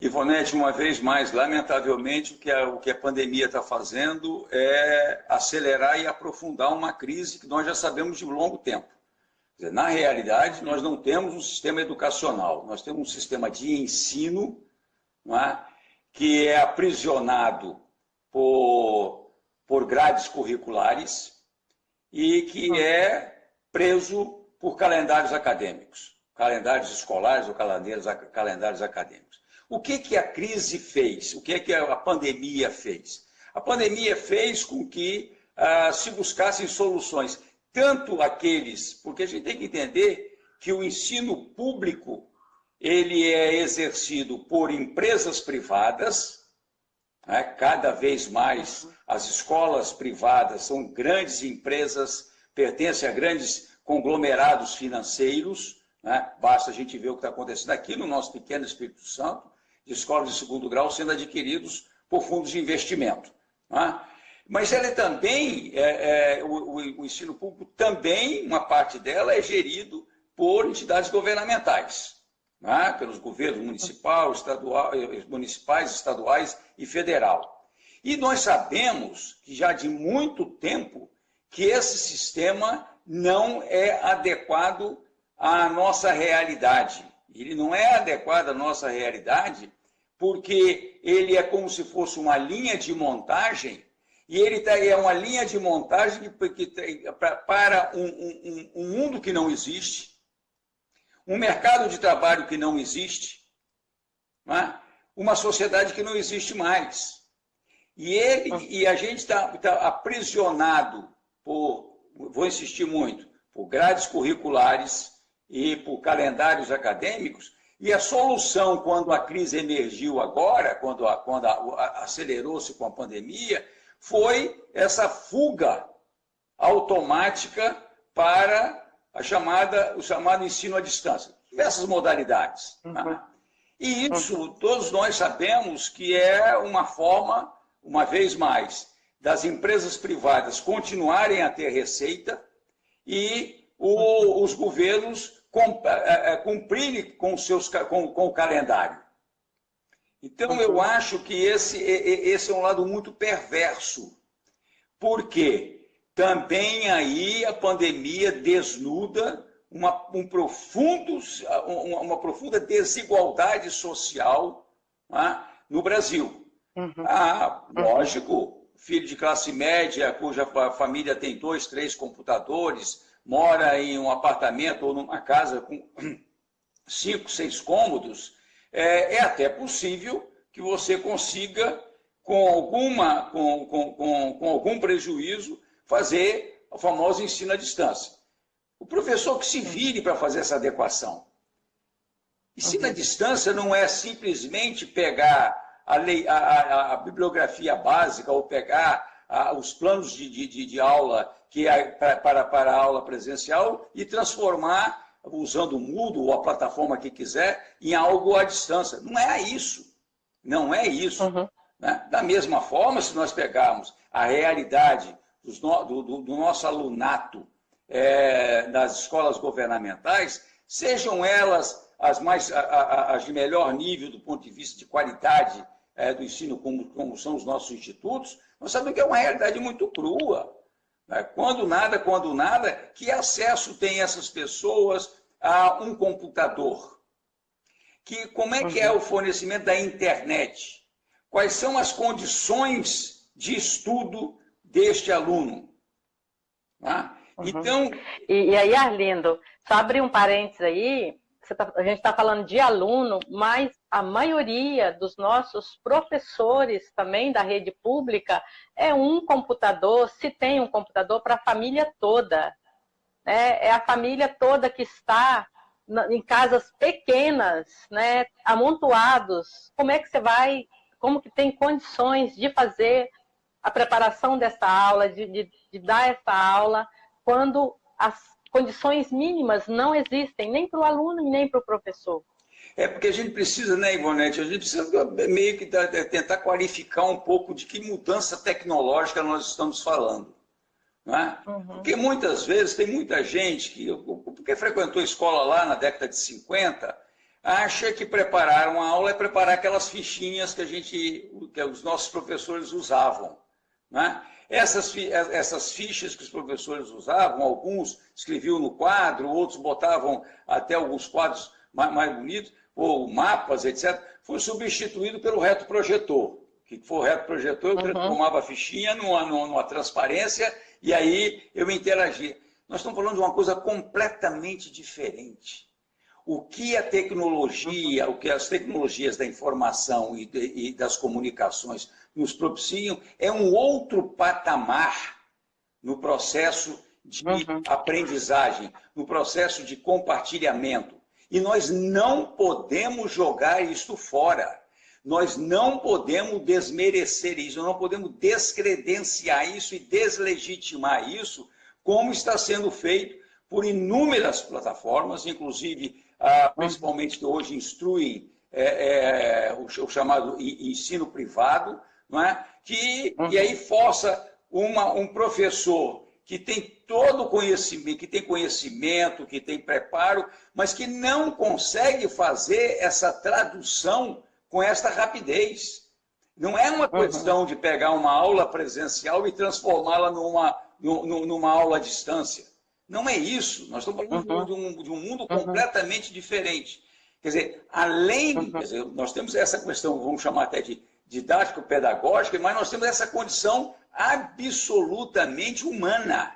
Ivonete, uma vez mais, lamentavelmente, o que a pandemia está fazendo é acelerar e aprofundar uma crise que nós já sabemos de longo tempo. Quer dizer, na realidade, nós não temos um sistema educacional, nós temos um sistema de ensino, não é? Que é aprisionado por grades curriculares e que é preso por calendários acadêmicos, calendários escolares ou calendários acadêmicos. O que a crise fez? O que a pandemia fez? A pandemia fez com que se buscassem soluções, tanto aqueles, porque a gente tem que entender que o ensino público ele é exercido por empresas privadas, né? Cada vez mais as escolas privadas são grandes empresas, pertencem a grandes conglomerados financeiros, né? Basta a gente ver o que está acontecendo aqui no nosso pequeno Espírito Santo, de escolas de segundo grau sendo adquiridos por fundos de investimento. Né? Mas ele também, o ensino público também, uma parte dela é gerido por entidades governamentais, né? Pelos governos municipais, estaduais e federal. E nós sabemos que já de muito tempo que esse sistema não é adequado à nossa realidade. Ele não é adequado à nossa realidade porque ele é como se fosse uma linha de montagem e ele é uma linha de montagem para um mundo que não existe, um mercado de trabalho que não existe, não é? Uma sociedade que não existe mais. E a gente está aprisionado vou insistir muito, por grades curriculares e por calendários acadêmicos, e a solução, quando a crise emergiu agora, quando acelerou-se com a pandemia, foi essa fuga automática para o chamado ensino à distância, diversas modalidades. Tá? E isso, todos nós sabemos que é uma forma, uma vez mais, das empresas privadas continuarem a ter receita e os governos cumprirem com o calendário. Então, eu acho que esse é um lado muito perverso, porque também aí a pandemia desnuda uma profunda desigualdade social, né, no Brasil. Lógico, filho de classe média, cuja família tem 2, 3 computadores, mora em um apartamento ou numa casa com 5, 6 cômodos, é até possível que você consiga, com algum prejuízo, fazer o famoso ensino à distância. O professor que se vire para fazer essa adequação. Ensino à distância não é simplesmente pegar a bibliografia básica ou pegar os planos de aula que é para a aula presencial e transformar, usando o Moodle ou a plataforma que quiser, em algo à distância. Não é isso. Não é isso. Né? Da mesma forma, se nós pegarmos a realidade do nosso alunato das escolas governamentais, sejam elas as de melhor nível do ponto de vista de qualidade do ensino, como são os nossos institutos, nós sabemos que é uma realidade muito crua. Né? Quando nada, que acesso tem essas pessoas a um computador? Como é que é o fornecimento da internet? Quais são as condições de estudo deste aluno? Né? Então... E aí, Arlindo, só abrir um parênteses aí, a gente está falando de aluno, mas a maioria dos nossos professores também da rede pública é um computador, se tem um computador para a família toda. Né? É a família toda que está em casas pequenas, né, amontoados. Como que tem condições de fazer a preparação dessa aula, de dar essa aula, quando as condições mínimas não existem, nem para o aluno, nem para o professor. Porque a gente precisa, né, Ivonete, a gente precisa meio que tentar qualificar um pouco de que mudança tecnológica nós estamos falando. Não é? Porque muitas vezes tem muita gente porque frequentou escola lá na década de 50, acha que preparar uma aula é preparar aquelas fichinhas que os nossos professores usavam, né? Essas fichas que os professores usavam, alguns escreviam no quadro, outros botavam até alguns quadros mais bonitos, ou mapas, etc., foi substituído pelo retroprojetor. O que foi o retroprojetor? Eu transformava a fichinha numa transparência e aí eu interagia. Nós estamos falando de uma coisa completamente diferente. O que a tecnologia, o que as tecnologias da informação e das comunicações nos propiciam é um outro patamar no processo de aprendizagem, no processo de compartilhamento. E nós não podemos jogar isto fora. Nós não podemos desmerecer isso, não podemos descredenciar isso e deslegitimar isso, como está sendo feito por inúmeras plataformas, inclusive, principalmente que hoje instruem o chamado ensino privado, não é? E aí força um professor que tem todo o conhecimento, que tem preparo, mas que não consegue fazer essa tradução com esta rapidez. Não é uma questão de pegar uma aula presencial e transformá-la numa aula à distância. Não é isso. Nós estamos falando de um mundo completamente diferente. Quer dizer, nós temos essa questão, vamos chamar até de didático-pedagógica, mas nós temos essa condição absolutamente humana.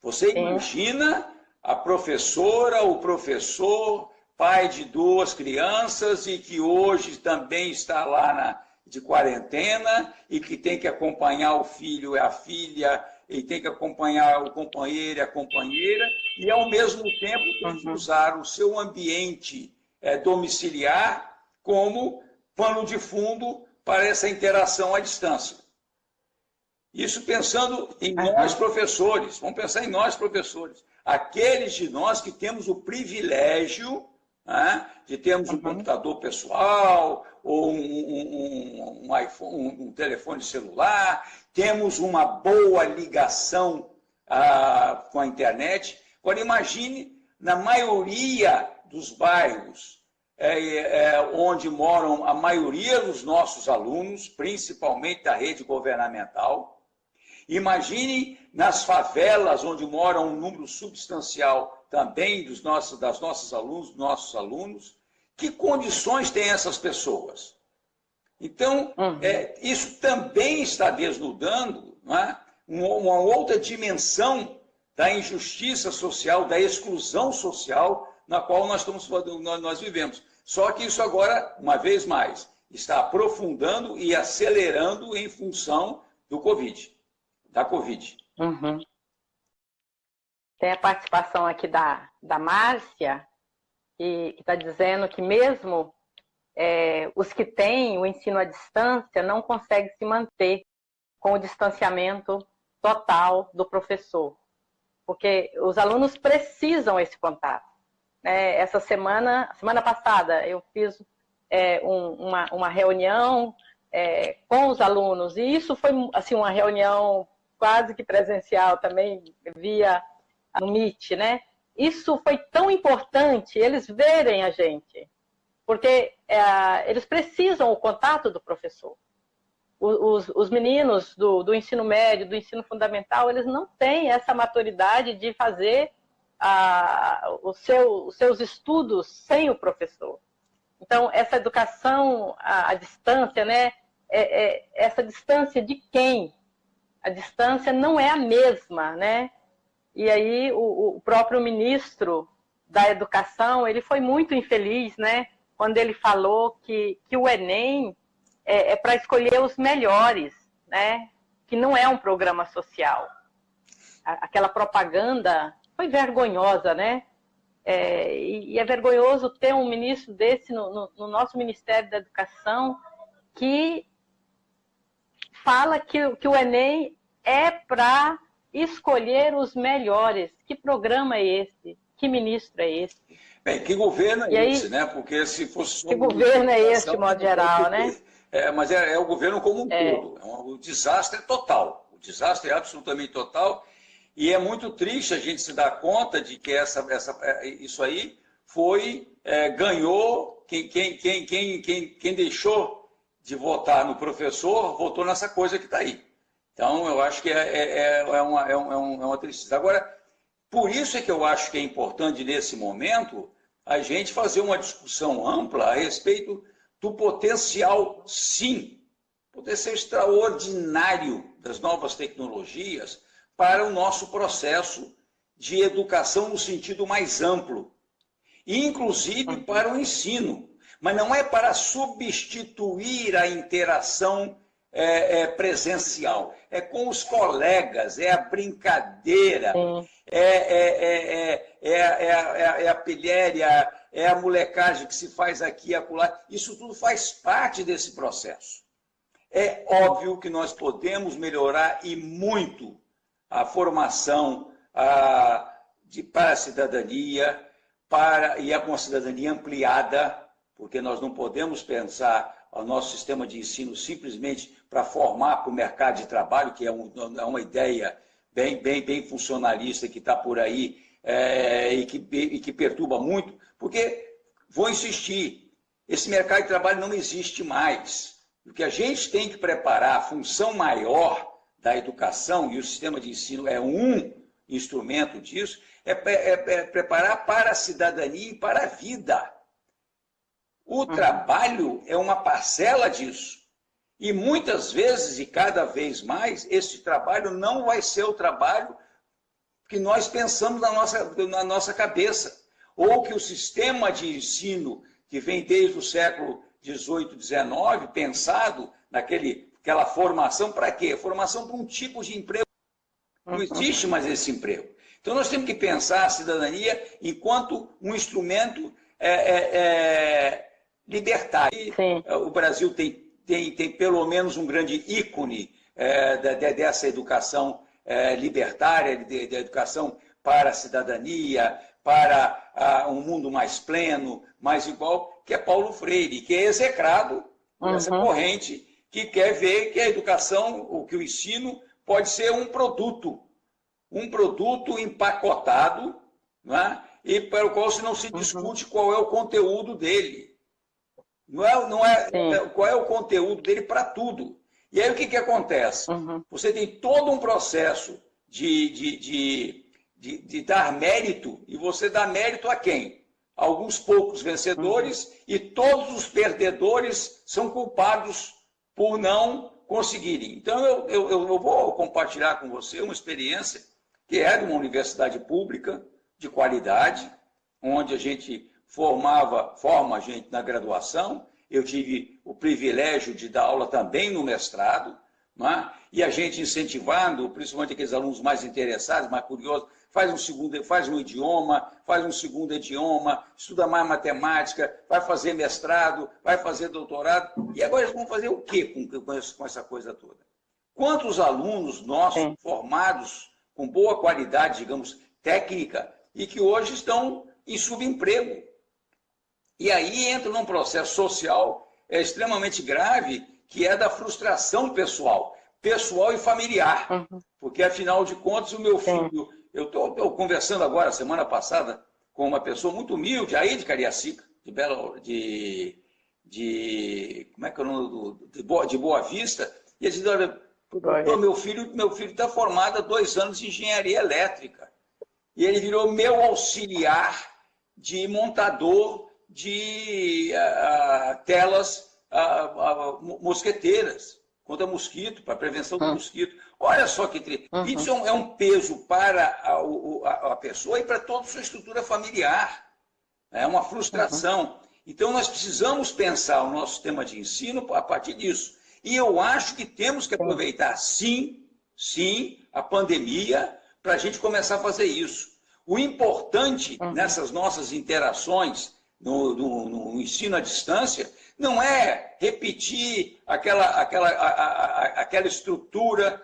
Você imagina a professora, o professor, pai de 2 crianças e que hoje também está lá de quarentena e que tem que acompanhar o filho e a filha e tem que acompanhar o companheiro e a companheira e, ao mesmo tempo, tem que usar o seu ambiente domiciliar como pano de fundo para essa interação à distância. Isso pensando em nós, professores. Vamos pensar em nós, professores. Aqueles de nós que temos o privilégio de termos um computador pessoal, ou um iPhone, um telefone celular, temos uma boa ligação com a internet. Agora, imagine, na maioria dos bairros onde moram a maioria dos nossos alunos, principalmente da rede governamental, imagine nas favelas onde mora um número substancial também dos nossos alunos, que condições têm essas pessoas? Então, isso também está desnudando, não é? uma outra dimensão da injustiça social, da exclusão social na qual nós vivemos. Só que isso agora, uma vez mais, está aprofundando e acelerando em função da Covid. Tem a participação aqui da Márcia, que está dizendo que mesmo os que têm o ensino à distância não conseguem se manter com o distanciamento total do professor, porque os alunos precisam esse contato. Essa semana passada, eu fiz uma reunião com os alunos, e isso foi assim, uma reunião quase que presencial também, via no Meet, né? Isso foi tão importante, eles verem a gente, porque eles precisam o contato do professor. Os meninos do ensino médio, do ensino fundamental, eles não têm essa maturidade de fazer os seus estudos sem o professor. Então, essa educação à distância, né? Essa distância de quem? A distância não é a mesma, né? E aí o próprio ministro da Educação, ele foi muito infeliz, né? Quando ele falou que o Enem é para escolher os melhores, né? Que não é um programa social. Aquela propaganda foi vergonhosa, né? E é vergonhoso ter um ministro desse no nosso Ministério da Educação que fala que o Enem é para escolher os melhores. Que programa é esse? Que ministro é esse? Bem, que governo é esse, né? Porque se fosse... Que governo é esse, de modo geral, né? Mas é o governo como um todo. O desastre é total. O desastre é absolutamente total. E é muito triste a gente se dar conta de que isso aí foi ganhou, quem deixou de votar no professor, votou nessa coisa que está aí. Então, eu acho que é uma tristeza. Agora, por isso é que eu acho que é importante, nesse momento, a gente fazer uma discussão ampla a respeito do potencial, sim, potencial extraordinário das novas tecnologias para o nosso processo de educação no sentido mais amplo, inclusive para o ensino. Mas não é para substituir a interação presencial. É com os colegas, é a brincadeira, é a pilhéria, é a molecagem que se faz aqui e acolá. Isso tudo faz parte desse processo. É óbvio que nós podemos melhorar e muito a formação para a cidadania, e com a cidadania ampliada, porque nós não podemos pensar o nosso sistema de ensino simplesmente para formar para o mercado de trabalho, que é uma ideia bem funcionalista que está por aí e que perturba muito, porque, vou insistir, esse mercado de trabalho não existe mais. O que a gente tem que preparar, a função maior da educação, e o sistema de ensino é um instrumento disso, é preparar para a cidadania e para a vida. O trabalho é uma parcela disso. E muitas vezes, e cada vez mais, esse trabalho não vai ser o trabalho que nós pensamos na nossa cabeça. Ou que o sistema de ensino que vem desde o século XVIII, XIX, pensado naquela formação para quê? Formação para um tipo de emprego. Não existe mais esse emprego. Então nós temos que pensar a cidadania enquanto um instrumento libertário. Sim. O Brasil tem pelo menos um grande ícone dessa educação libertária, da educação para a cidadania, para um mundo mais pleno, mais igual, que é Paulo Freire, que é execrado por essa corrente que quer ver que a educação, que o ensino pode ser um produto empacotado, não é? E para o qual se não se discute qual é o conteúdo dele. Qual é o conteúdo dele para tudo. E aí o que acontece? Você tem todo um processo de dar mérito, e você dá mérito a quem? Alguns poucos vencedores, e todos os perdedores são culpados por não conseguirem. Então eu vou compartilhar com você uma experiência que é de uma universidade pública de qualidade, onde a gente forma a gente na graduação. Eu tive o privilégio de dar aula também no mestrado, não é? E a gente incentivando, principalmente aqueles alunos mais interessados, mais curiosos, faz um idioma, faz um segundo idioma, estuda mais matemática, vai fazer mestrado, vai fazer doutorado. E agora eles vão fazer o quê com essa coisa toda? Quantos alunos nossos formados com boa qualidade, digamos, técnica, e que hoje estão em subemprego? E aí entra num processo social extremamente grave, que é da frustração pessoal e familiar. Porque, afinal de contas, o meu filho... Eu estou conversando agora, semana passada, com uma pessoa muito humilde, aí de Cariacica, como é que é o nome? De Boa Vista, e ele diz, olha, meu filho está formado há 2 anos em engenharia elétrica. E ele virou meu auxiliar de montador de telas mosqueteiras, contra mosquito, para prevenção do mosquito. Olha só que isso é um peso para a pessoa e para toda a sua estrutura familiar. É uma frustração. Então, nós precisamos pensar o nosso sistema de ensino a partir disso. E eu acho que temos que aproveitar, sim, a pandemia para a gente começar a fazer isso. O importante nessas nossas interações no ensino à distância não é repetir aquela estrutura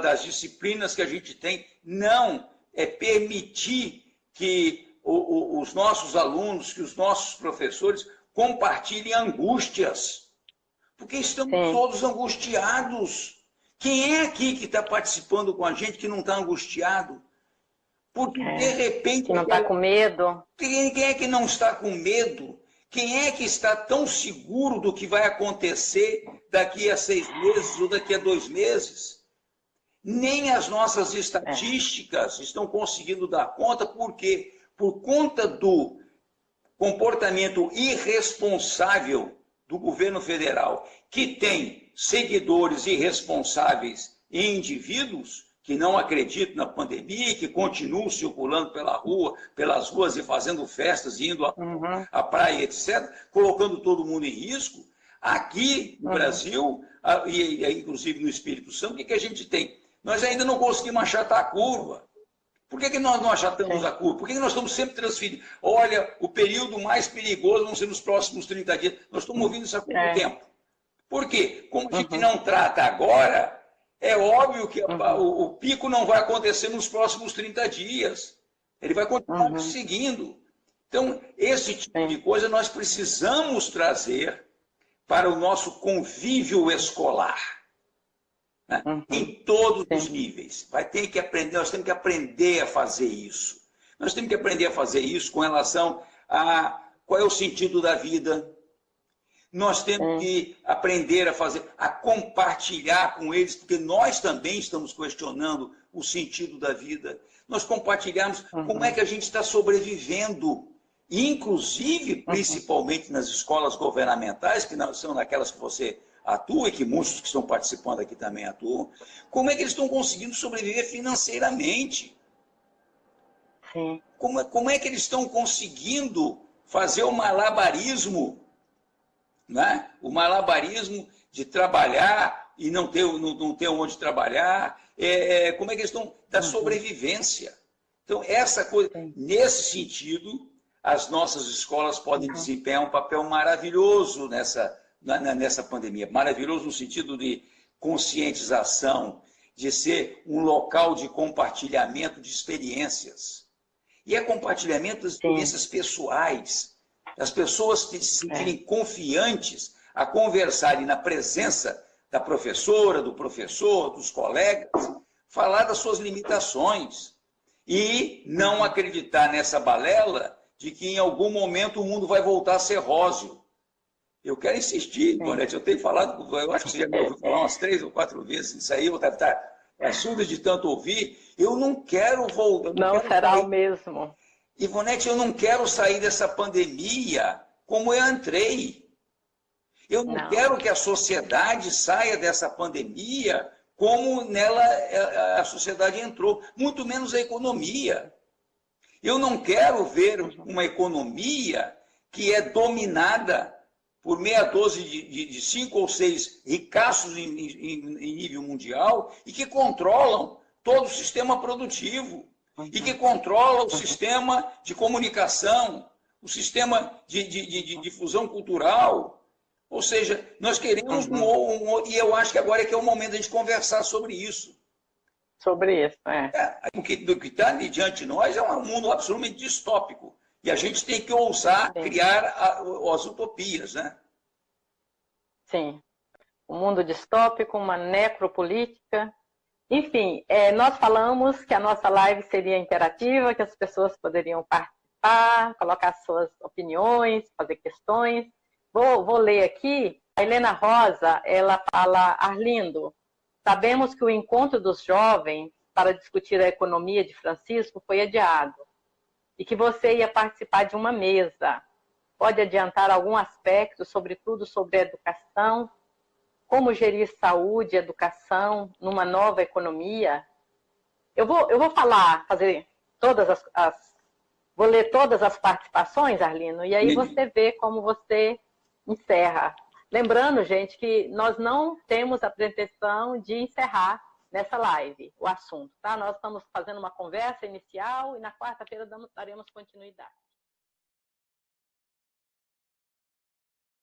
das disciplinas que a gente tem. Não, é permitir que os nossos alunos, que os nossos professores compartilhem angústias. Porque estamos todos angustiados. Quem é aqui que está participando com a gente que não está angustiado? Porque, de repente... Que não está com medo. Quem é que não está com medo? Quem é que está tão seguro do que vai acontecer daqui a 6 meses ou daqui a 2 meses? Nem as nossas estatísticas estão conseguindo dar conta, por quê? Por conta do comportamento irresponsável do governo federal, que tem seguidores irresponsáveis e indivíduos que não acreditam na pandemia e que continuam circulando pela rua, pelas ruas e fazendo festas, indo à praia, etc., colocando todo mundo em risco. Aqui no Brasil, e inclusive no Espírito Santo, o que a gente tem? Nós ainda não conseguimos achatar a curva. Por que nós não achatamos a curva? Por que nós estamos sempre transferindo? Olha, o período mais perigoso vão ser nos próximos 30 dias. Nós estamos ouvindo isso há pouco tempo. Por quê? Como a gente não trata agora, é óbvio que o pico não vai acontecer nos próximos 30 dias. Ele vai continuar seguindo. Então, esse tipo de coisa nós precisamos trazer para o nosso convívio escolar. Né? Em todos os níveis. Vai ter que aprender, nós temos que aprender a fazer isso. Nós temos que aprender a fazer isso com relação a qual é o sentido da vida. Nós temos que aprender a compartilhar com eles, porque nós também estamos questionando o sentido da vida. Nós compartilhamos como é que a gente está sobrevivendo, inclusive, principalmente nas escolas governamentais, que não são naquelas que você atua e que muitos que estão participando aqui também atuam, como é que eles estão conseguindo sobreviver financeiramente? Sim. Como é que eles estão conseguindo fazer o malabarismo, né? O malabarismo de trabalhar e não ter onde trabalhar, como é que eles estão da sobrevivência. Então, essa coisa, nesse sentido, as nossas escolas podem desempenhar um papel maravilhoso nessa pandemia. Maravilhoso no sentido de conscientização, de ser um local de compartilhamento de experiências. E é compartilhamento das experiências pessoais. As pessoas se sentirem confiantes a conversarem na presença da professora, do professor, dos colegas, falar das suas limitações e não acreditar nessa balela de que em algum momento o mundo vai voltar a ser róseo. Eu quero insistir, Ivonete, eu tenho falado, eu acho que você já me ouviu falar umas 3 ou 4 vezes isso aí, eu deve estar surdo de tanto ouvir. Eu não quero voltar. Não será o mesmo. Ivonete, eu não quero sair dessa pandemia como eu entrei. Eu não quero que a sociedade saia dessa pandemia como nela a sociedade entrou, muito menos a economia. Eu não quero ver uma economia que é dominada por meia dúzia de 5 ou 6 ricaços em nível mundial e que controlam todo o sistema produtivo e que controlam o sistema de comunicação, o sistema de difusão cultural. Ou seja, nós queremos e eu acho que agora é que é o momento de a gente conversar sobre isso. Sobre isso, O que está diante de nós é um mundo absolutamente distópico. E a gente tem que ousar criar as utopias, né? Sim. Um mundo distópico, uma necropolítica. Enfim, nós falamos que a nossa live seria interativa, que as pessoas poderiam participar, colocar suas opiniões, fazer questões. Vou ler aqui. A Helena Rosa, ela fala: Arlindo, sabemos que o encontro dos jovens para discutir a economia de Francisco foi adiado e que você ia participar de uma mesa. Pode adiantar algum aspecto, sobretudo sobre a educação? Como gerir saúde e educação numa nova economia? Eu vou fazer todas vou ler todas as participações, Arlindo, e aí você vê como você encerra. Lembrando, gente, que nós não temos a pretensão de encerrar nessa live o assunto, tá? Nós estamos fazendo uma conversa inicial e na quarta-feira daremos continuidade.